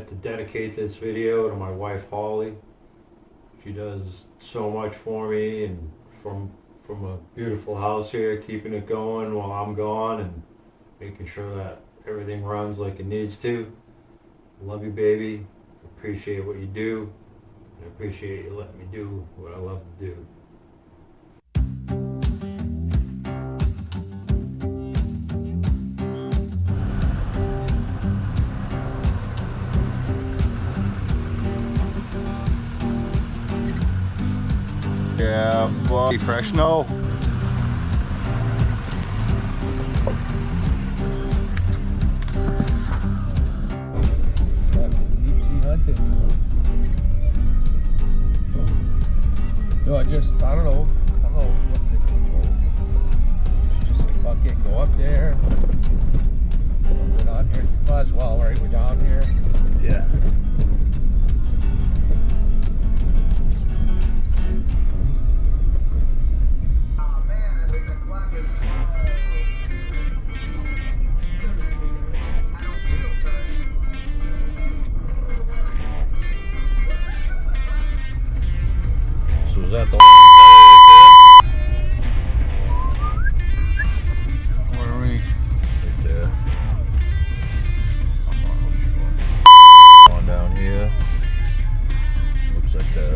to dedicate this video to my wife Holly. She does so much for me, and from a beautiful house here, keeping it going while I'm gone and making sure that everything runs like it needs to. Love you, baby. Appreciate what you do. I appreciate you letting me do what I love to do. Yeah, well, fresh snow. Deep sea hunting. No, I don't know what to do. Just say fuck it, go up there. Go down here. Might as well, right? We're down here. Yeah. So is that the long right there? Where are we? Right there. I'm not really sure. On down here. Looks like the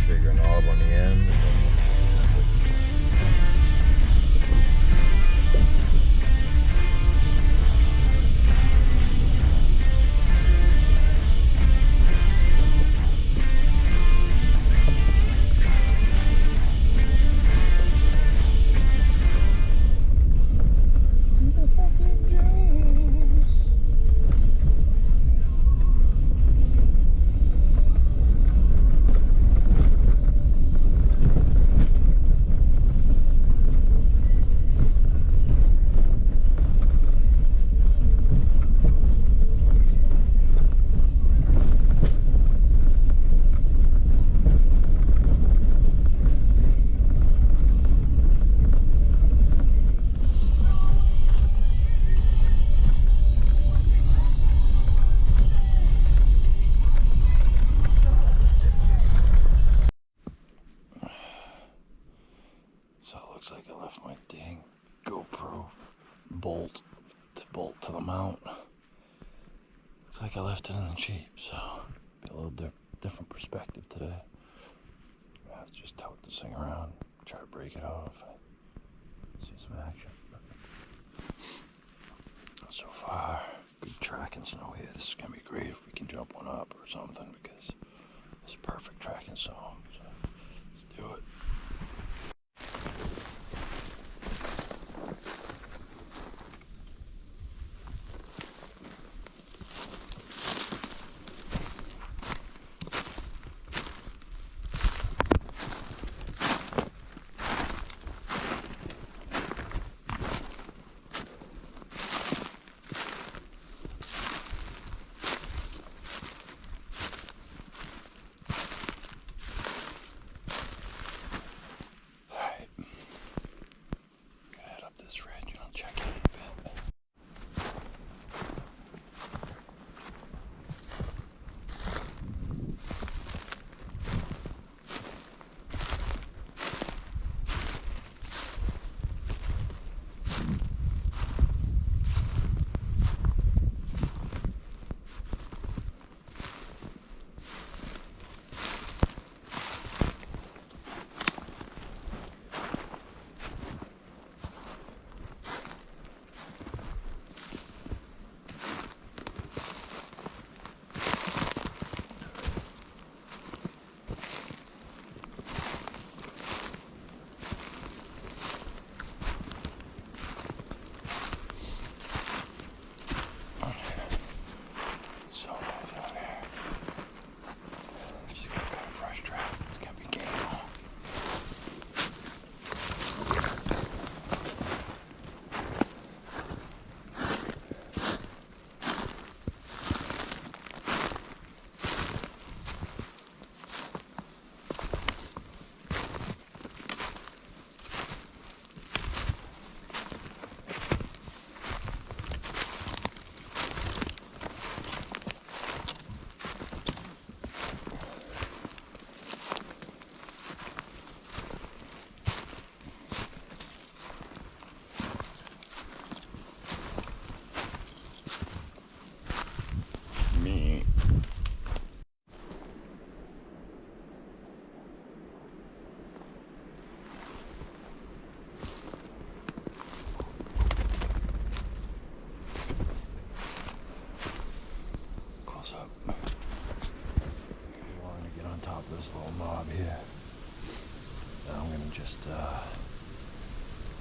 bigger knob on the end. And then looks like I left my dang GoPro bolt to the mount. Looks like I left it in the Jeep, so be a little different perspective today. I have to just tote this thing around, try to break it off, see some action. So far, good tracking snow here. This is gonna be great if we can jump one up or something, because it's perfect tracking snow. So let's do it.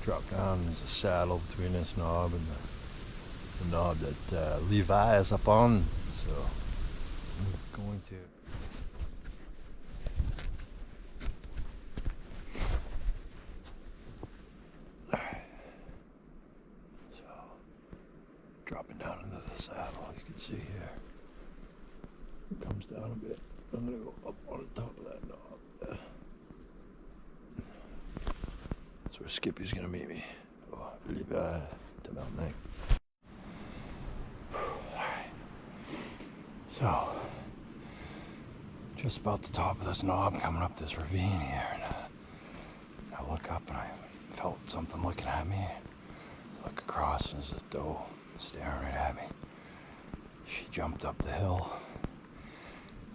drop down, and there's a saddle between this knob and the knob that Levi is up on. So I'm going to. So dropping down into the saddle, you can see here. It comes down a bit. I'm gonna go up on the top of that knob. That's where Skippy's gonna meet me. Oh, Levi to Mount Neck. So, just about the top of this knob, coming up this ravine here, and I look up and I felt something looking at me. I look across and there's a doe staring right at me. She jumped up the hill,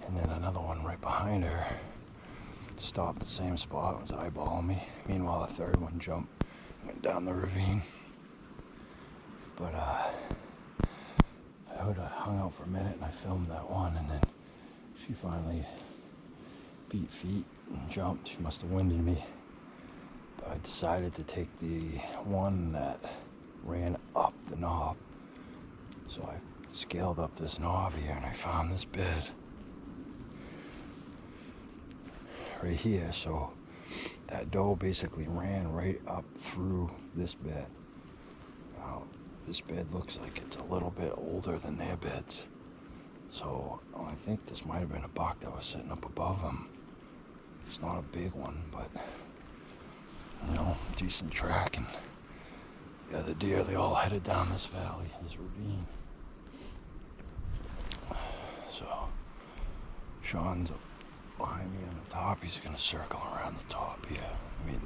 and then another one right behind her stopped the same spot, was eyeballing me. Meanwhile, a third one jumped, went down the ravine. But I would have hung out for a minute and I filmed that one, and then she finally beat feet and jumped. She must have winded me. But I decided to take the one that ran up the knob. So I scaled up this knob here and I found this bed right here. So that doe basically ran right up through this bed. Now, this bed looks like it's a little bit older than their beds. So I think this might have been a buck that was sitting up above them. It's not a big one, but you know, decent track. And yeah, the deer, they all headed down this valley, this ravine. So Sean's behind me on the top. He's gonna circle around the top here. I mean,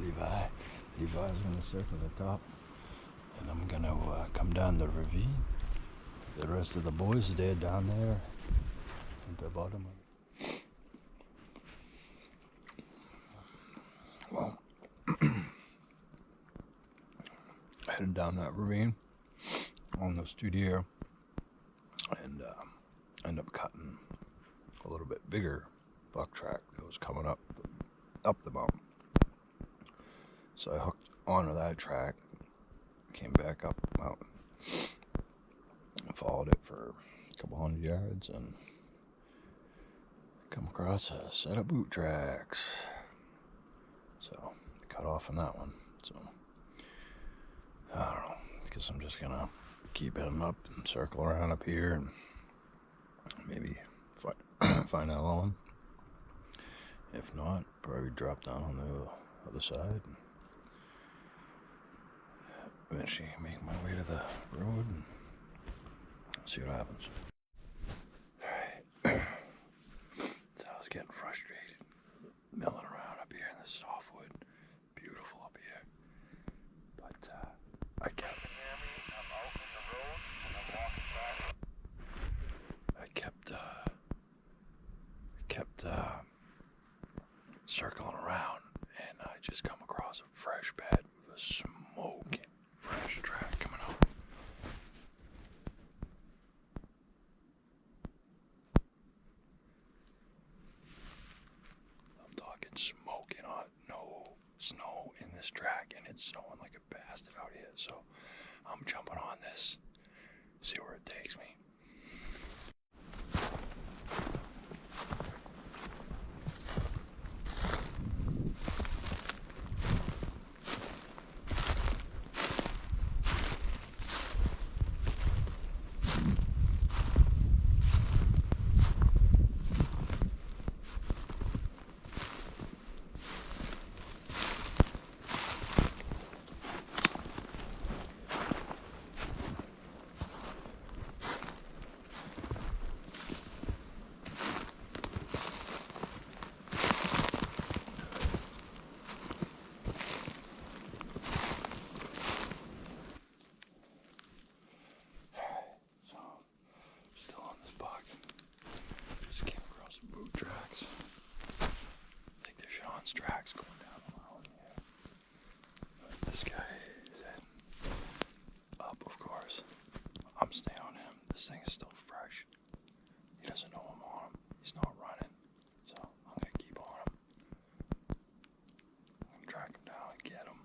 Levi's gonna circle the top, and I'm gonna come down the ravine. The rest of the boys, they're down there at the bottom of it. Well, heading down that ravine on those two deer, and end up cutting a little bit bigger buck track that was coming up the mountain. So I hooked onto that track, came back up the mountain, and followed it for a couple hundred yards, and come across a set of boot tracks. So cut off on that one. So I don't know, because I'm just gonna keep heading up and circle around up here and maybe find that one. If not, probably drop down on the other side and eventually make my way to the road and see what happens. Alright. So I was getting frustrated milling around up here in this softwood. Beautiful up here. But I kept circling around, and I just come across a fresh bed with a smoking fresh track coming out. I'm talking smoking hot, no snow in this track, and it's snowing like a bastard out here. So I'm jumping on this, see where it takes me. Tracks going down the mountain here. But this guy is heading up, of course. I'm staying on him. This thing is still fresh. He doesn't know I'm on him. He's not running. So I'm going to keep on him. I'm going to track him down and get him.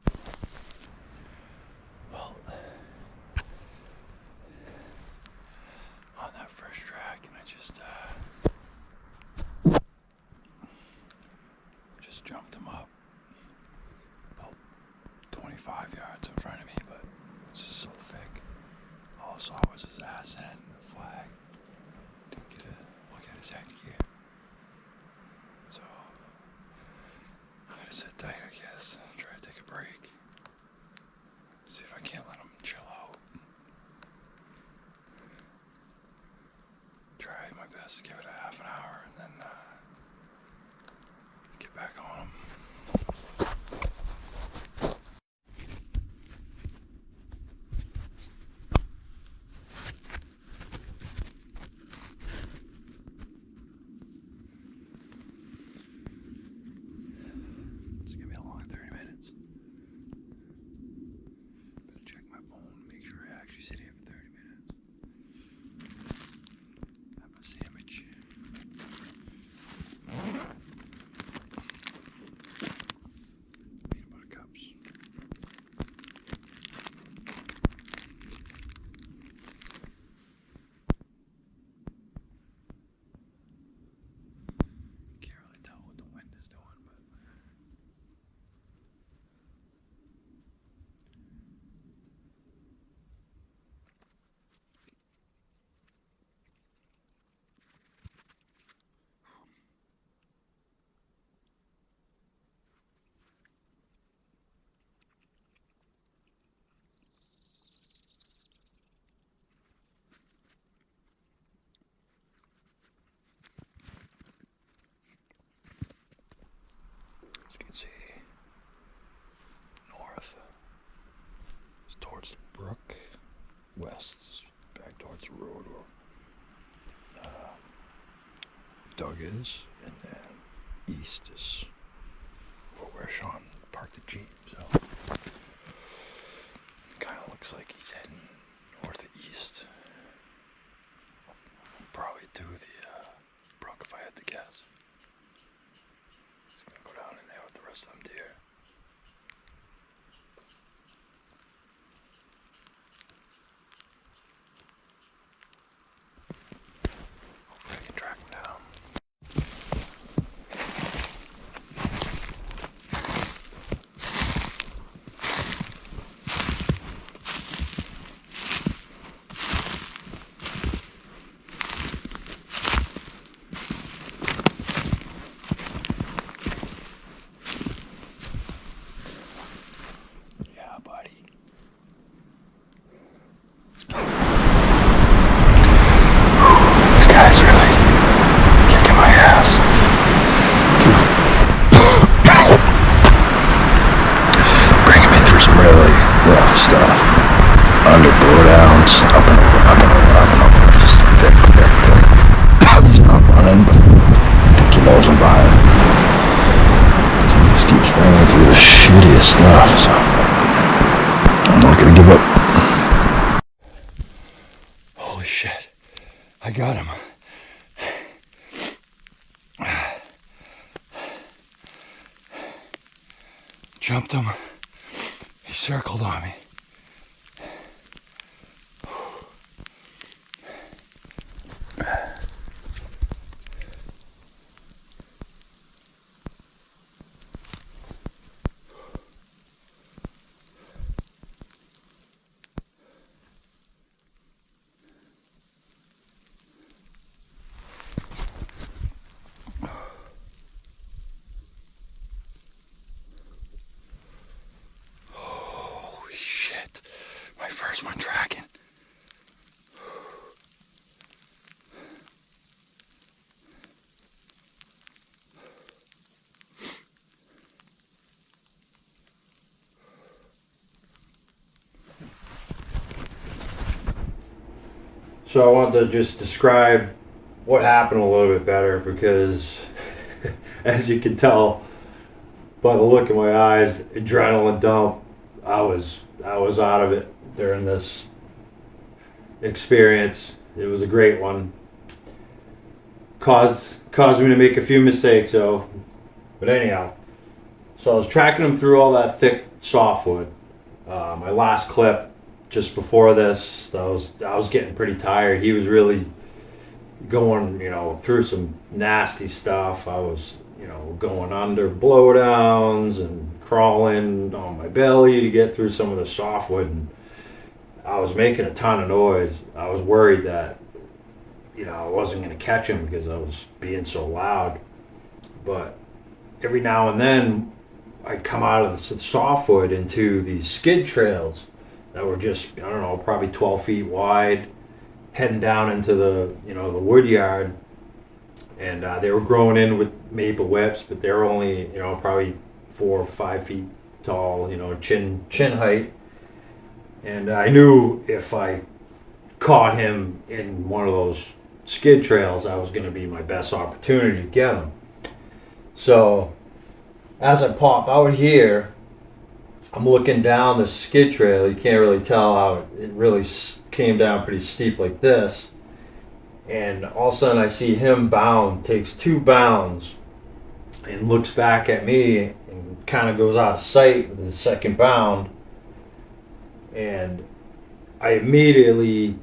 saw was his ass end, the flag. Didn't get a look at his head gear. So, I'm gonna sit tight, I guess, and try to take a break. See if I can't let him chill out. Try my best to give it a half an hour and then get back on him. It's gonna be a long 30 minutes. Better check my phone, make sure I actually sit here for 30 minutes. Have a sandwich. Peanut butter cups. Can't really tell what the wind is doing, but as you can see, north is towards the brook, west is back towards the road where Doug is, and then east is where Sean parked the Jeep, so kind of looks like he's heading northeast, probably to the brook if I had to guess. He's gonna go down in there with the rest of them deer. Hopefully I can track him down. Yeah, buddy. This guy's really kicking my ass. Bringing me through some really rough stuff. Under blowdowns, up and over, just thick. He's not running, but I think he knows I'm by him. He just keeps running through the shittiest stuff, so I'm not gonna give up. Holy shit, I got him. Jumped him. He circled on me. My first one tracking. So I wanted to just describe what happened a little bit better because as you can tell by the look in my eyes, adrenaline dump, I was out of it during this experience. It was a great one. Caused me to make a few mistakes though. But anyhow, so I was tracking him through all that thick softwood. My last clip just before this, I was getting pretty tired. He was really going, through some nasty stuff. I was, going under blowdowns and crawling on my belly to get through some of the softwood. And I was making a ton of noise. I was worried that, I wasn't going to catch him because I was being so loud. But every now and then, I'd come out of the softwood into these skid trails that were just, I don't know, probably 12 feet wide, heading down into the wood yard. And they were growing in with maple whips, but they were only, probably 4 or 5 feet tall, chin height. And I knew if I caught him in one of those skid trails, that was going to be my best opportunity to get him. So as I pop out here, I'm looking down the skid trail. You can't really tell how it really came down pretty steep like this. And all of a sudden I see him takes 2 bounds and looks back at me and kind of goes out of sight with his second bound. And I immediately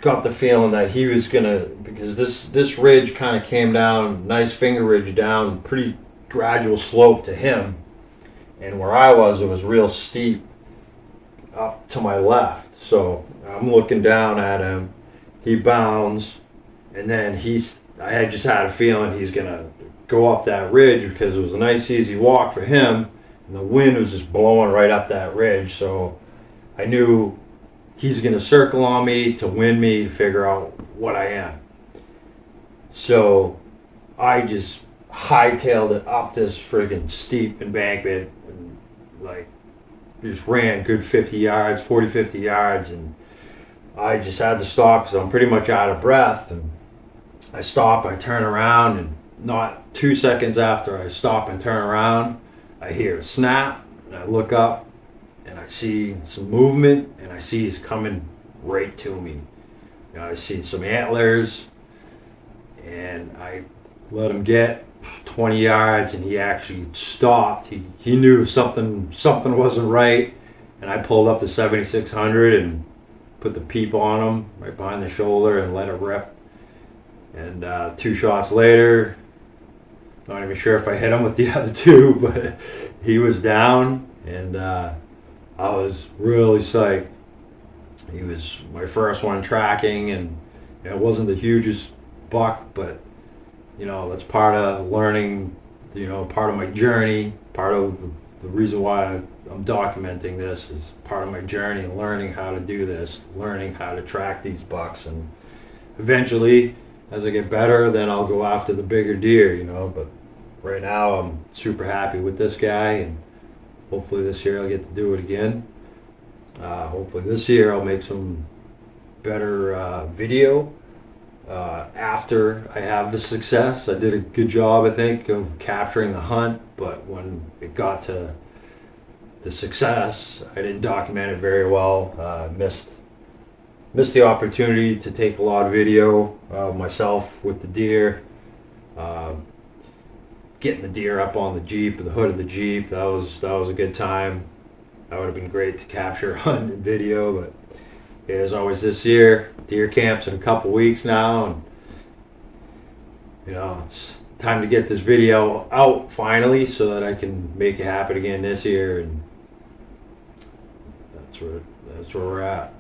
got the feeling that he was gonna, because this ridge kind of came down, nice finger ridge down, pretty gradual slope to him. And where I was, it was real steep up to my left. So I'm looking down at him. He bounds, and then I just had a feeling he's gonna go up that ridge because it was a nice easy walk for him, and the wind was just blowing right up that ridge. So I knew he's gonna circle on me to win me, to figure out what I am. So I just hightailed it up this friggin' steep embankment and just ran good 50 yards, 40, 50 yards, and I just had to stop because I'm pretty much out of breath. And I stop, I turn around, and not 2 seconds after I stop and turn around, I hear a snap, and I look up, and I see some movement, and I see he's coming right to me. I see some antlers, and I let him get 20 yards, and he actually stopped. He knew something wasn't right, and I pulled up the 7600 and put the peep on him right behind the shoulder and let it rip. And 2 shots later, not even sure if I hit him with the other 2, but he was down, and I was really psyched. He was my first one tracking, and it wasn't the hugest buck, but that's part of learning, part of my journey, part of the reason why I'm documenting this is part of my journey, learning how to do this, learning how to track these bucks. And eventually, as I get better, then I'll go after the bigger deer, but right now I'm super happy with this guy, and hopefully this year I'll get to do it again. Hopefully this year I'll make some better video after I have the success. I did a good job, I think, of capturing the hunt, but when it got to the success, I didn't document it very well. Missed the opportunity to take a lot of video of myself with the deer, getting the deer up on the Jeep, the hood of the Jeep. That was a good time. That would have been great to capture hunt and video, but as always this year, deer camp's in a couple weeks now, and it's time to get this video out finally so that I can make it happen again this year, and that's where we're at.